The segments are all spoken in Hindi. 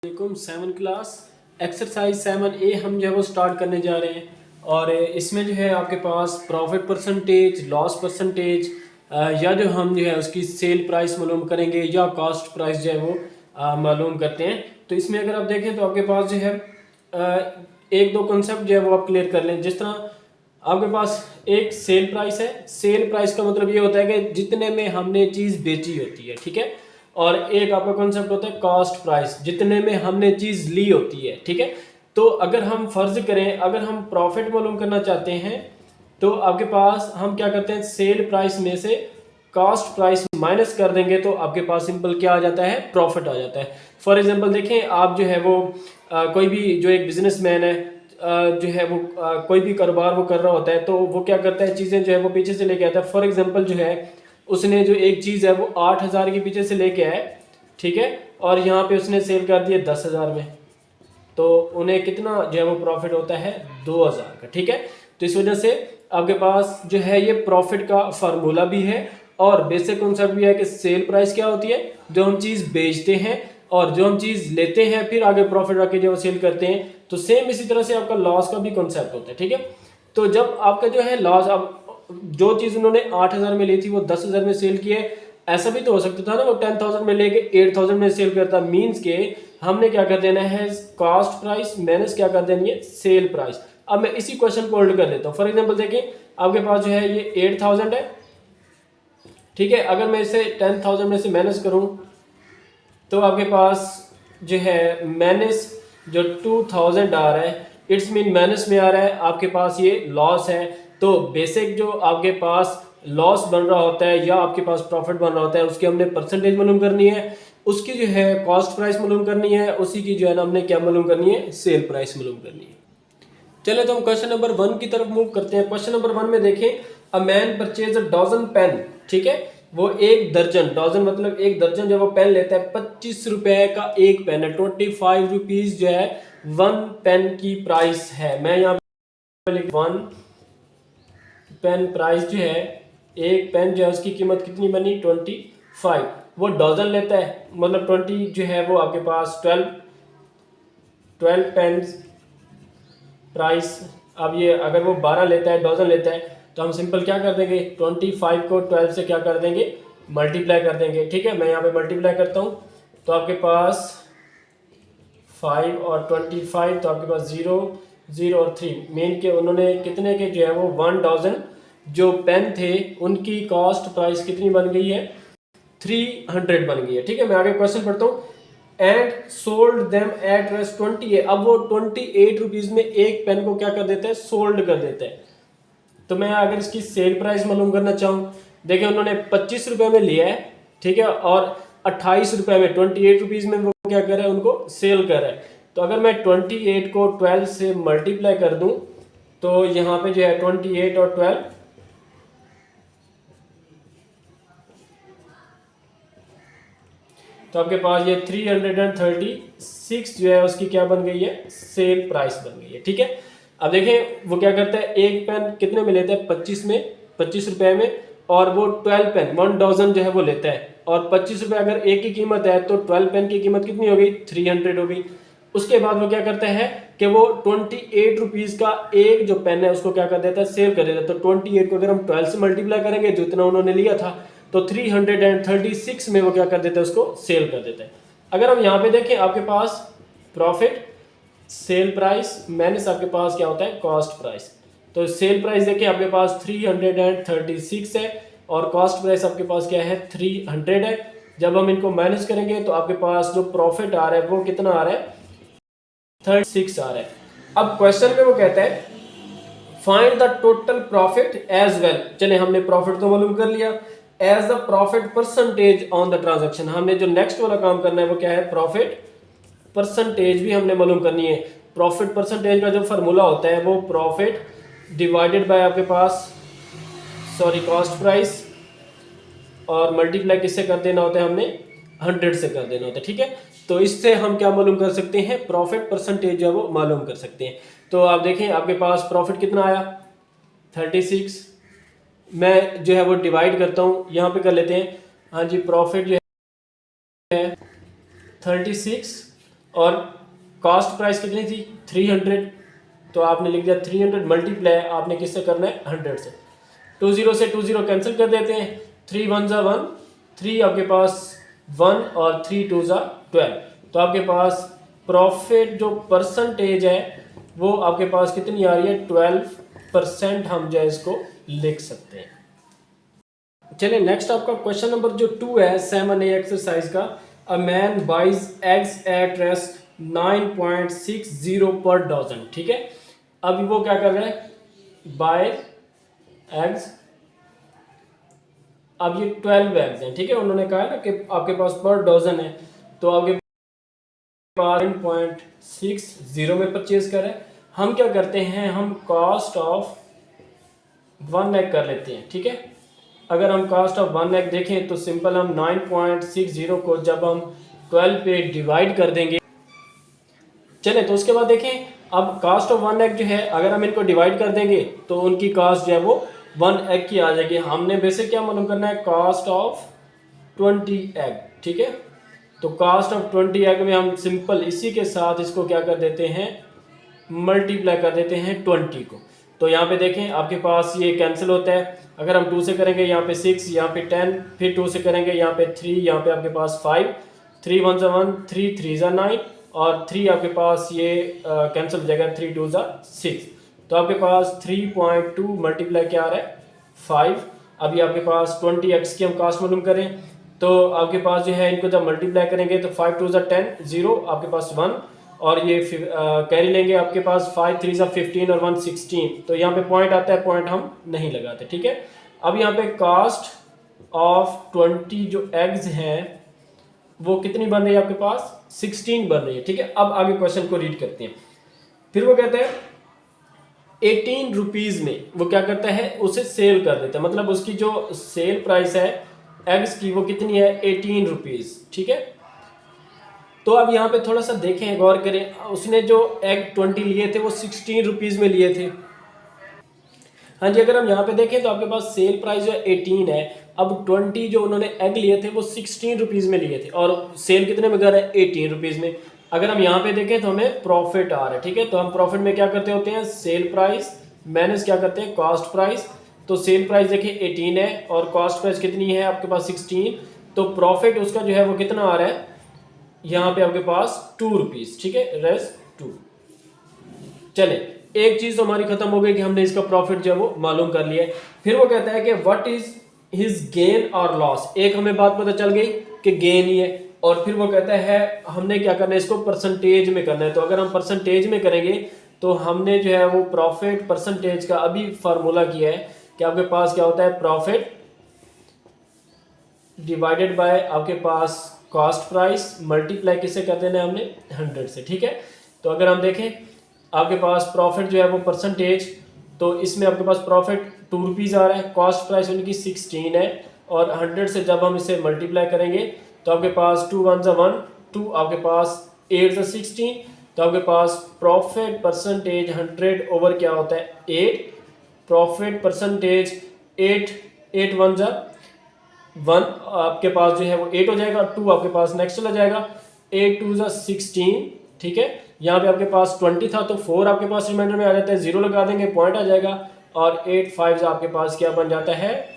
सेवन क्लास एक्सरसाइज 7A हम जो है वो स्टार्ट करने जा रहे हैं। और इसमें जो है आपके पास प्रॉफिट परसेंटेज, लॉस परसेंटेज या जो हम जो है उसकी सेल प्राइस मालूम करेंगे या कॉस्ट प्राइस जो है वो मालूम करते हैं। तो इसमें अगर आप देखें तो आपके पास जो है एक दो कंसेप्ट जो है वो आप क्लियर कर लें। जिस तरह आपके पास एक सेल प्राइस है। सेल प्राइस का मतलब ये होता है कि जितने में हमने चीज़ बेची होती है, ठीक है। और एक आपका कॉन्सेप्ट होता है कॉस्ट प्राइस, जितने में हमने चीज़ ली होती है, ठीक है। तो अगर हम फर्ज करें, अगर हम प्रॉफिट मालूम करना चाहते हैं तो आपके पास हम क्या करते हैं, सेल प्राइस में से कॉस्ट प्राइस माइनस कर देंगे तो आपके पास सिंपल क्या आ जाता है, प्रॉफिट आ जाता है। फॉर एग्जांपल देखें, आप जो है वो कोई भी जो एक बिजनेसमैन है जो है वो कोई भी कारोबार वो कर रहा होता है तो वो क्या करता है, चीज़ें जो है वो पीछे से लेके आता है। फॉर एग्जांपल जो है उसने जो एक चीज़ है वो 8,000 की पीछे से लेके आए, ठीक है, और यहाँ पे उसने सेल कर दिया 10,000 में, तो उन्हें कितना जो है वो प्रॉफिट होता है, 2,000 का, ठीक है। तो इस वजह से आपके पास जो है ये प्रॉफिट का फार्मूला भी है और बेसिक कॉन्सेप्ट भी है कि सेल प्राइस क्या होती है, जो हम चीज़ बेचते हैं, और जो हम चीज़ लेते हैं फिर आगे प्रॉफिट रख के जो सेल करते हैं। तो सेम इसी तरह से आपका लॉस का भी कॉन्सेप्ट होता है, ठीक है। तो जब आपका जो है लॉस, अब जो चीज़ उन्होंने 8,000 में ली थी वो 10,000 में सेल किए, ऐसा भी तो हो सकता था ना वो 10,000 में लेके 8,000 में सेल करता। मीन्स के हमने क्या कर देना है, कॉस्ट प्राइस माइनस क्या कर देनी है, सेल प्राइस। अब मैं इसी क्वेश्चन को होल्ड कर लेता हूँ। फॉर एग्जांपल देखें, आपके पास जो है ये 8,000 है, ठीक है। अगर मैं इसे 10,000 में से माइनस करूँ तो आपके पास जो है माइनस जो 2,000 आ रहा है, इट्स मीन माइनस में आ रहा है, आपके पास ये लॉस है। तो बेसिक जो आपके पास लॉस बन रहा होता है या आपके पास प्रॉफिट बन रहा होता है उसकी हमने परसेंटेज मालूम करनी है, उसकी जो है कॉस्ट प्राइस मालूम करनी है, उसी की जो है ना हमने क्या मालूम करनी है, सेल प्राइस मालूम करनी है। चले तो हम क्वेश्चन नंबर 1 की तरफ मूव करते हैं। क्वेश्चन नंबर 1 में देखें, a man purchase a dozen pen, ठीक है, वो एक दर्जन, डजन मतलब एक दर्जन जो वो पेन लेता है, 25 रुपए का एक पेन है, 25 रुपीज जो है 1 पेन की प्राइस है। मैं यहाँ पे लिख 1 पेन प्राइस जो है, एक पेन जो है उसकी कीमत कितनी बनी, 25। वो डजन लेता है, मतलब 20 जो है वो आपके पास 12 पेन प्राइस। अब ये अगर वो 12 लेता है, डजन लेता है, तो हम सिंपल क्या कर देंगे, 25 को 12 से क्या कर देंगे, मल्टीप्लाई कर देंगे, ठीक है। मैं यहाँ पे मल्टीप्लाई करता हूँ तो आपके पास 5 और 25, तो आपके पास 0 0 और 3, मेन के उन्होंने कितने के जो है वो 1 डजन जो पेन थे उनकी कॉस्ट प्राइस कितनी बन गई है, 300 बन गई है, ठीक है। मैं आगे क्वेश्चन पढ़ता हूँ। And sold them at rest 28, अब वो 28 रुपीज में एक पेन को क्या कर देता है, सोल्ड कर देता है। तो मैं अगर इसकी सेल प्राइस मालूम करना चाहूँ, देखिए उन्होंने 25 रुपए में लिया है, ठीक है, और 28 रुपए में, 28 रुपीज में वो क्या कर रहा है, उनको सेल कर रहा है। तो अगर मैं 28 को 12 से मल्टीप्लाई कर दूं तो यहाँ पे जो है 28 और 12, तो आपके पास ये 336 जो है उसकी क्या बन गई है, सेल प्राइस बन गई है, ठीक है। अब देखें वो क्या करता है, एक पेन कितने में लेता है, 25 रुपए में, और वो 12 पेन 1 डजन जो है वो लेता है, और 25 रुपए अगर एक की कीमत है तो 12 पेन की कीमत कितनी हो गई, 300 हो गई। उसके बाद वो क्या करता है कि वो 28 रुपीज का एक जो पेन है उसको क्या कर देता है, सेल कर देता है। तो 28 को अगर हम 12 से मल्टीप्लाई करेंगे जो इतना उन्होंने लिया था, तो 336 में वो क्या कर देता है, उसको सेल कर देता है। अगर हम यहाँ पे देखें, आपके पास प्रॉफिट, सेल प्राइस माइनस आपके पास क्या होता है, कॉस्ट प्राइस। तो सेल प्राइस देखिए आपके पास 336 है और कॉस्ट प्राइस आपके पास क्या है, 300 है। जब हम इनको माइनस करेंगे तो आपके पास जो प्रॉफिट आ रहा है वो कितना आ रहा है, 36 आ रहा है। अब क्वेश्चन में वो कहता है find the total profit as well. चले हमने प्रॉफिट तो मालूम कर लिया, as the profit percentage on the transaction. हमने जो नेक्स्ट वाला काम करना है वो क्या है, प्रॉफिट परसेंटेज भी हमने मालूम करनी है। प्रॉफिट परसेंटेज का जो फार्मूला होता है वो प्रॉफिट डिवाइडेड बाय आपके पास कॉस्ट प्राइस, और मल्टीप्लाई किससे कर देना होता है, हमने 100 से कर देना होता है, ठीक है। तो इससे हम क्या मालूम कर सकते हैं, प्रॉफिट परसेंटेज जो है वो मालूम कर सकते हैं। तो आप देखें आपके पास प्रॉफिट कितना आया, 36। मैं जो है वो डिवाइड करता हूँ, यहाँ पे कर लेते हैं, हाँ जी, प्रॉफिट जो है 36 और कॉस्ट प्राइस कितनी थी 300, तो आपने लिख दिया 300 मल्टीप्लाई आपने किससे करना है 100 से। 20 से 20 कैंसिल कर देते हैं, 3 1 जा 1, 3 आपके पास 1 और 3 2 जा 12। तो आपके पास प्रॉफिट जो परसेंटेज है वो आपके पास कितनी आ रही है 12%, हम जो है इसको लिख सकते हैं। चलिए नेक्स्ट आपका क्वेश्चन नंबर जो 2 है 7A एक्सरसाइज का। A man buys eggs at rest 9.60 per dozen, ठीक है। अभी वो क्या कर रहे हैं बाय एग्स, अब ये 12 एग्स हैं, ठीक है। उन्होंने कहा ना कि आपके पास पर डजन है, तो आपके पास 9.60 में परचेज करें। हम क्या करते हैं, हम कॉस्ट ऑफ 1 एग कर लेते हैं, ठीक है। अगर हम कॉस्ट ऑफ 1 एग देखें तो सिंपल हम 9.60 को जब हम 12 पे डिवाइड कर देंगे, चले तो उसके बाद देखें अब कॉस्ट ऑफ 1 एग जो है अगर हम इनको डिवाइड कर देंगे तो उनकी कॉस्ट जो है वो 1 एग की आ जाएगी। हमने बेसिक क्या मालूम करना है, कॉस्ट ऑफ 20 एग, ठीक है। तो कॉस्ट ऑफ 20 एग में हम सिंपल इसी के साथ इसको क्या कर देते हैं, मल्टीप्लाई कर देते हैं 20 को। तो यहाँ पे देखें आपके पास ये कैंसिल होता है। अगर हम 2 से करेंगे यहाँ पे 6, यहाँ पे 10, फिर 2 से करेंगे यहाँ पे 3, यहाँ पे आपके पास 5, 3 1 जा 1, 3 3 जा 9 और 3 आपके पास ये कैंसिल हो जाएगा, 3 2 जा 6। तो आपके पास 3.2 मल्टीप्लाई क्या आ रहा है 5। अभी आपके पास 20x की हम कास्ट मालूम करें तो आपके पास जो है इनको जब मल्टीप्लाई करेंगे तो 5 2 जा 10, 0 आपके पास 1 और ये कैरी लेंगे आपके पास 5 3 जा 15 और 1 16। तो यहाँ पे पॉइंट आता है, पॉइंट हम नहीं लगाते, ठीक है। अब यहाँ पे कास्ट ऑफ 20 जो एग्स हैं वो कितनी बन रही है आपके पास 16 बन रही है, ठीक है। अब आगे क्वेश्चन को रीड करते हैं। फिर वो कहता है 18 रुपीज में वो क्या करता है उसे सेल कर देता है, मतलब उसकी जो सेल प्राइस है एग्स की वो कितनी है 18 रुपीज, ठीक है। तो अब यहाँ पे थोड़ा सा देखें, गौर करें, उसने जो एग 20 लिए थे वो 16 रुपीज में लिए थे। हाँ जी, अगर हम यहाँ पे देखें तो आपके पास सेल प्राइस जो 18 है, अब 20 जो उन्होंने एग लिए थे वो 16 रुपीज में लिए थे और सेल कितने में कर रहे हैं 18 रुपीज में। अगर हम यहाँ पे देखें तो हमें प्रॉफिट आ रहा है, ठीक है। तो हम प्रॉफिट में क्या करते होते हैं, सेल प्राइस माइनस क्या करते हैं कॉस्ट प्राइस। तो सेल प्राइस देखिए 18 है और कॉस्ट प्राइस कितनी है आपके पास 16, तो प्रॉफिट उसका जो है वो कितना आ रहा है यहाँ पे आपके पास 2 रुपीज, ठीक है, रेस 2। चले एक चीज तो हमारी खत्म हो गई कि हमने इसका प्रॉफिट जो है वो मालूम कर लिया है। फिर वो कहता है कि व्हाट इज हिज गेन और लॉस। एक हमें बात पता चल गई कि गेन ही है, और फिर वो कहता है हमने क्या करना है इसको परसेंटेज में करना है। तो अगर हम परसेंटेज में करेंगे तो हमने जो है वो प्रॉफिट परसेंटेज का अभी फार्मूला किया है कि आपके पास क्या होता है प्रॉफिट डिवाइडेड बाय आपके पास कॉस्ट प्राइस मल्टीप्लाई किससे कर देना है हमने 100 से, ठीक है। तो अगर हम देखें आपके पास प्रॉफिट जो है वो परसेंटेज, तो इसमें आपके पास प्रॉफिट 2 रुपीज़ आ रहा है, कॉस्ट प्राइस उनकी 16 है और 100 से जब हम इसे मल्टीप्लाई करेंगे तो आपके पास 2 1 जा 1, 2 आपके पास 8 जा 16। तो आपके पास प्रॉफिट परसेंटेज 100 ओवर क्या होता है 8, प्रॉफिट परसेंटेज 8 8 1 जा 1 आपके पास जो है वो 8 हो जाएगा, 2 आपके पास नेक्स्ट चला जाएगा, 8 2 जा 16, ठीक है। यहाँ पे आपके पास 20 था तो 4 आपके पास रिमाइंडर में आ जाता है, 0 लगा देंगे पॉइंट आ जाएगा और 8 5 आपके पास क्या बन जाता है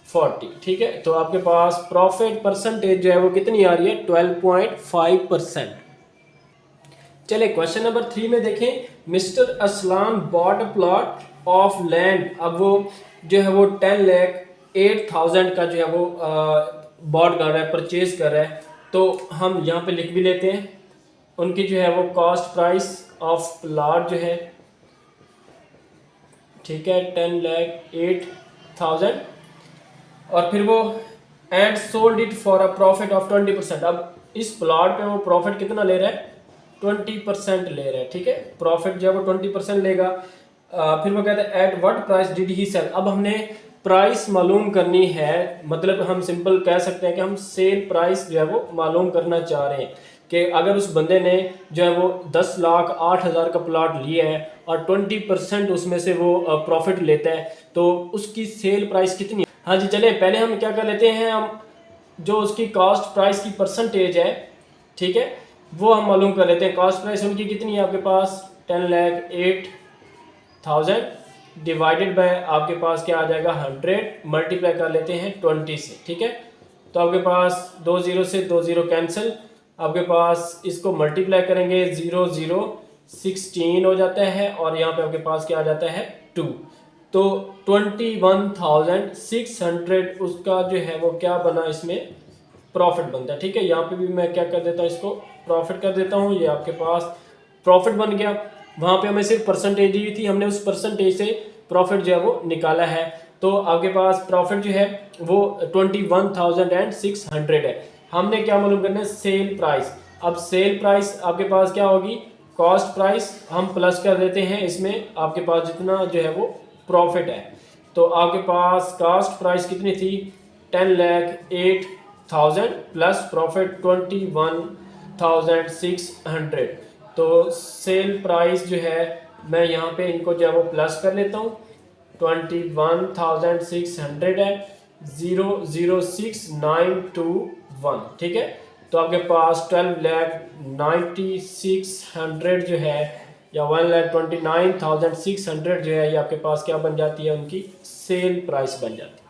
40, ठीक है। तो आपके पास प्रॉफिट परसेंटेज जो है वो कितनी आ रही है 12.5%। चलिए क्वेश्चन नंबर 3 में देखें, mister Aslan bought a plot of land. अब वो जो है वो 10,08,000 का जो है वो बॉट कर रहा है, परचेज कर रहा है। तो हम यहाँ पे लिख भी लेते हैं उनकी जो है वो कॉस्ट प्राइस ऑफ प्लॉट जो है, ठीक है 10,08,000 और फिर वो and sold it for a profit of 20%। अब इस प्लॉट पे वो प्रॉफिट कितना ले रहा है 20% ले रहा है, ठीक है। प्रॉफिट जो है वो 20% लेगा। फिर वो कहता है at what price did he sell. अब हमने प्राइस मालूम करनी है, मतलब हम सिंपल कह सकते हैं कि हम सेल प्राइस जो है वो मालूम करना चाह रहे हैं कि अगर उस बंदे ने जो है वो 10,08,000 का प्लॉट लिया है और 20% उसमें से वो प्रॉफिट लेता है तो उसकी सेल प्राइस कितनी है। हाँ जी, चले पहले हम क्या कर लेते हैं, हम जो उसकी कॉस्ट प्राइस की परसेंटेज है, ठीक है, वो हम मालूम कर लेते हैं। कॉस्ट प्राइस उनकी कितनी है आपके पास 10,08,000 डिवाइडेड बाय आपके पास क्या आ जाएगा 100 मल्टीप्लाई कर लेते हैं 20 से, ठीक है। तो आपके पास 2 0 से 2 0 कैंसिल, आपके पास इसको मल्टीप्लाई करेंगे 0 0 16 हो जाता है और यहाँ पे आपके पास क्या आ जाता है 2। तो 21,600 उसका जो है वो क्या बना इसमें प्रॉफिट बनता है, ठीक है। यहाँ पे भी मैं क्या कर देता हूँ इसको प्रॉफिट कर देता हूँ, ये आपके पास प्रॉफिट बन गया। वहाँ पे हमें सिर्फ परसेंटेज दी थी, हमने उस परसेंटेज से प्रॉफिट जो है वो निकाला है। तो आपके पास प्रॉफिट जो है वो 21,600 है। हमने क्या मालूम करना है सेल प्राइस। अब सेल प्राइस आपके पास क्या होगी कॉस्ट प्राइस हम प्लस कर देते हैं इसमें आपके पास जितना जो है वो प्रॉफिट है। तो आपके पास कॉस्ट प्राइस कितनी थी 10,08,000 प्लस प्रॉफिट 21,600। तो सेल प्राइस जो है मैं यहाँ पे इनको जो है वो प्लस कर लेता हूँ 21,600 है 006,921, ठीक है। तो आपके पास 12,96,100 जो है या 1,29,600 जो है ये आपके पास क्या बन जाती है उनकी सेल प्राइस बन जाती है।